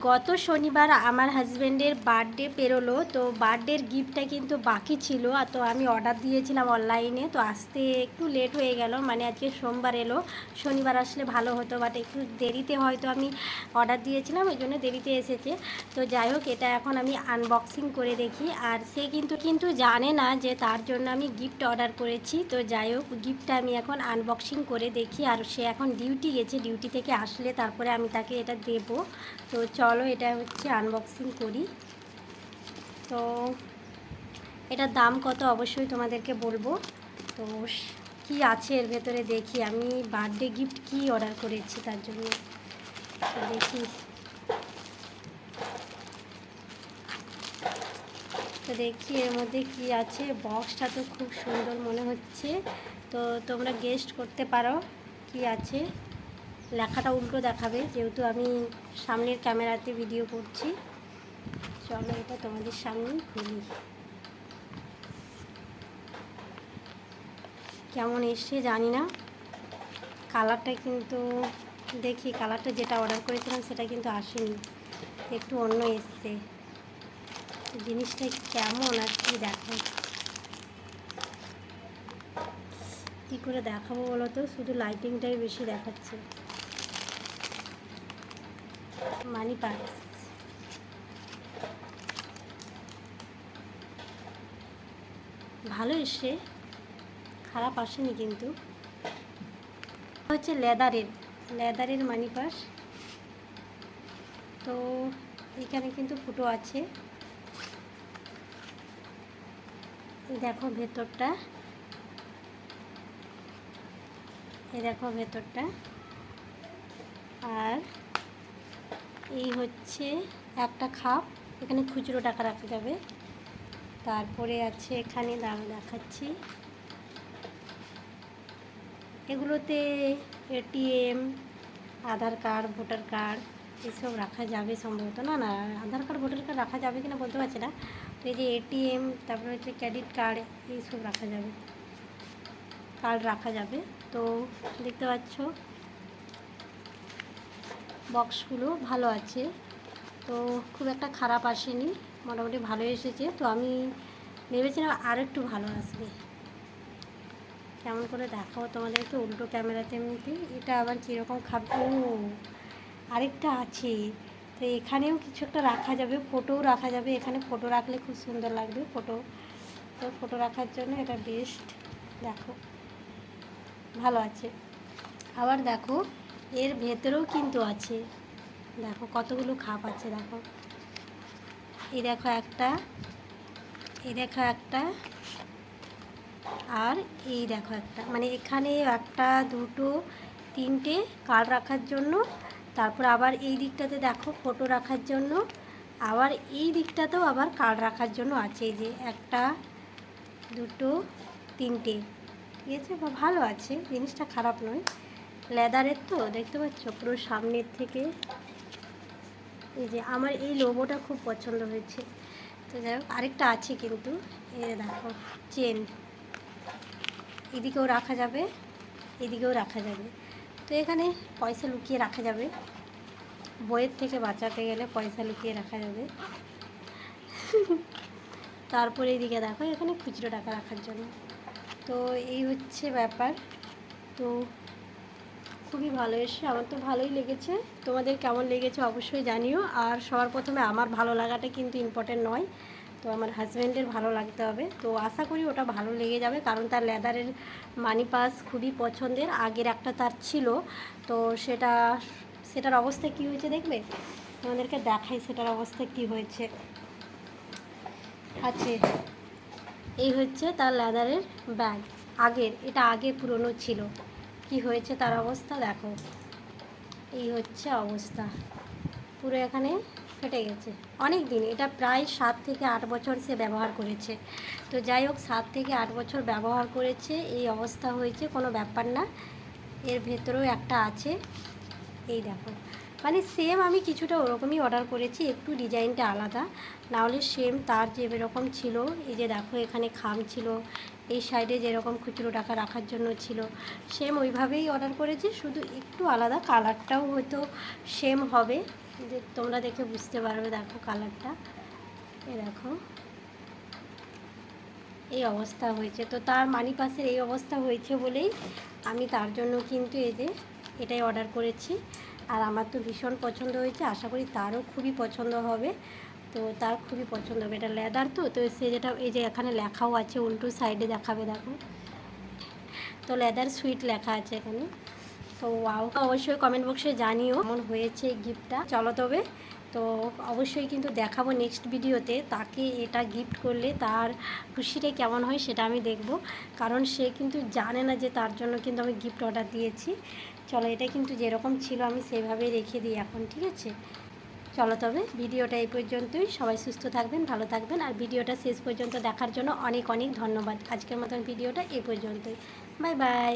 গত শনিবার আমার হাজব্যান্ডের বার্থডে পেরোলো, তো বার্থডের গিফটটা কিন্তু বাকি ছিল। আর তো আমি অর্ডার দিয়েছিলাম অনলাইনে, তো আসতে একটু লেট হয়ে গেল। মানে আজকে সোমবার এলো, শনিবার আসলে ভালো হতো, বাট একটু দেরিতে হয়তো আমি অর্ডার দিয়েছিলাম, ওই জন্য দেরিতে এসেছে। তো যাই হোক, এটা এখন আমি আনবক্সিং করে দেখি। আর সে কিন্তু জানে না যে তার জন্য আমি গিফট অর্ডার করেছি। তো যাই হোক, গিফটটা আমি এখন আনবক্সিং করে দেখি। আর সে এখন ডিউটি গেছে, ডিউটি থেকে আসলে তারপরে আমি তাকে এটা দেবো। তো চলো এটা হচ্ছে আনবক্সিং করি। তো এটার দাম কত অবশ্যই তোমাদেরকে বলবো। তো কি আছে এর ভেতরে দেখি, আমি বার্থডে গিফট কি অর্ডার করেছি তার জন্য। তো দেখি, তো দেখি এর মধ্যে কি আছে। বক্সটা তো খুব সুন্দর মনে হচ্ছে, তো তোমরা গেস্ট করতে পারো কি আছে। লেখাটা উল্টো দেখাবে যেহেতু আমি সামনের ক্যামেরাতে ভিডিও করছি। চলো এটা তোমাদের সামনেই খুলি, কেমন এসছে জানি না। কালারটা কিন্তু দেখি, কালারটা যেটা অর্ডার করেছিলাম সেটা কিন্তু আসেনি, একটু অন্য এসছে। জিনিসটা কেমন আর কি, দেখো কী করে দেখাবো বলো তো, শুধু লাইটিংটাই বেশি দেখাচ্ছে। মানি পার্স, ভালো এসছে, খারাপ আসেনি কিন্তু। হচ্ছে লেদারের মানি পার্স। তো এখানে কিন্তু ফুটো আছে, দেখো ভেতরটা, এই দেখো ভেতরটা। আর এই হচ্ছে একটা খাপ, এখানে খুচরো টাকা রাখা যাবে। তারপরে আছে এখানে, দাম দেখাচ্ছি, এগুলোতে এটিএম, আধার কার্ড, ভোটার কার্ড এসব রাখা যাবে সম্ভবত। না না, আধার কার্ড ভোটার কার্ড রাখা যাবে কিনা বলতে পারছি না। তো এই যে এটিএম, তারপরে হচ্ছে ক্রেডিট কার্ড, এইসব রাখা যাবে, কার্ড রাখা যাবে। তো দেখতে পাচ্ছ বক্সগুলো ভালো আছে, তো খুব একটা খারাপ আসেনি, মোটামুটি ভালো এসেছে। তো আমি ভেবেছিলাম আর একটু ভালো আসবে। কেমন করে দেখাবো তোমাদেরকে উল্টো ক্যামেরাতে এমনিতে। এটা আবার কীরকম খাবো, আরেকটা আছে। তো এখানেও কিছু একটা রাখা যাবে, ফটোও রাখা যাবে। এখানে ফটো রাখলে খুব সুন্দর লাগবে ফটো, তো ফটো রাখার জন্য এটা বেস্ট। দেখো ভালো আছে। আবার দেখো এর ভেতরেও কিন্তু আছে, দেখো কতগুলো খাপ আছে। দেখো এই দেখো একটা, এই দেখো একটা, আর এই দেখো একটা। মানে এখানে একটা, দুটো, তিনটে কার্ড রাখার জন্য। তারপর আবার এই দিকটাতে দেখো ফটো রাখার জন্য, আবার এই দিকটাতেও আবার কার্ড রাখার জন্য আছে। এই যে একটা, দুটো, তিনটে, ঠিক আছে, বা ভালো আছে, জিনিসটা খারাপ নয়। লেদারের তো দেখতে পাচ্ছ পুরো সামনের থেকে। এই যে আমার এই লোগোটা খুব পছন্দ হয়েছে। তো যাই হোক, আরেকটা আছে কিন্তু, এই দেখো চেন, এদিকেও রাখা যাবে, এদিকেও রাখা যাবে। তো এখানে পয়সা লুকিয়ে রাখা যাবে, বইয়ের থেকে বাঁচাতে গেলে পয়সা লুকিয়ে রাখা যাবে। তারপরে এইদিকে দেখো এখানে খুচরো টাকা রাখার জন্য। তো এই হচ্ছে ব্যাপার। তো খুবই ভালো এসে, আমার তো ভালোই লেগেছে। তোমাদের কেমন লেগেছে অবশ্যই জানিও। আর সবার প্রথমে আমার ভালো লাগাটা কিন্তু ইম্পর্টেন্ট নয়, তো আমার হাজব্যান্ডের ভালো লাগতে হবে। তো আশা করি ওটা ভালো লেগে যাবে, কারণ তার লেদারের মানি পার্স খুবই পছন্দের। আগের একটা তার ছিল, তো সেটার অবস্থা কী হয়েছে দেখবে, তোমাদেরকে দেখাই সেটার অবস্থা কী হয়েছে। আছে, এই হচ্ছে তার লেদারের ব্যাগ, আগের, এটা আগে পুরনো ছিল। কি হয়েছে তার অবস্থা দেখো, এই হচ্ছে অবস্থা, পুরো এখানে ফেটে গেছে। অনেক দিন, এটা প্রায় 7 থেকে 8 বছর সে ব্যবহার করেছে। তো যাই হোক, 7 থেকে 8 বছর ব্যবহার করেছে, এই অবস্থা হয়েছে, কোনো ব্যাপার না। এর ভেতরেও একটা আছে, এই দেখো। মানে সেম আমি কিছুটা ওরকমই অর্ডার করেছি, একটু ডিজাইনটা আলাদা, নাহলে সেম তার যেরকম ছিল। এই যে দেখো এখানে খাম ছিল, এই সাইডে যেরকম খুচরো টাকা রাখার জন্য ছিল, সেম ওইভাবেই অর্ডার করেছি, শুধু একটু আলাদা, কালারটাও হয়তো সেম হবে, তোমরা দেখে বুঝতে পারবে, দেখো কালারটা, এই দেখো এই অবস্থা হয়েছে। তো তার মানি পাসের এই অবস্থা হয়েছে বলেই আমি তার জন্য কিন্তু এটাই অর্ডার করেছি। আর আমার তো ভীষণ পছন্দ হয়েছে, আশা করি তারও খুবই পছন্দ হবে। তো তার খুবই পছন্দ হবে, এটা লেদার তো সে যেটা এই যে এখানে লেখাও আছে, উল্টো সাইডে দেখাবে দেখো, তো লেদার সুইট লেখা আছে এখানে। তো ওয়াও, অবশ্যই কমেন্ট বক্সে জানিও কেমন হয়েছে গিফটটা। চলো তবে, তো অবশ্যই কিন্তু দেখাবো নেক্সট ভিডিওতে তাকে এটা গিফট করলে তার খুশিটা কেমন হয় সেটা আমি দেখব, কারণ সে কিন্তু জানে না যে তার জন্য কিন্তু আমি গিফট অর্ডার দিয়েছি। চলো, এটা কিন্তু যেরকম ছিল আমি সেভাবেই রেখে দিই এখন, ঠিক আছে। চলো তবে, ভিডিওটা এই পর্যন্তই। সবাই সুস্থ থাকবেন, ভালো থাকবেন, আর ভিডিওটা শেষ পর্যন্ত দেখার জন্য অনেক অনেক ধন্যবাদ। আজকের মতন ভিডিওটা এই পর্যন্তই। Bye bye.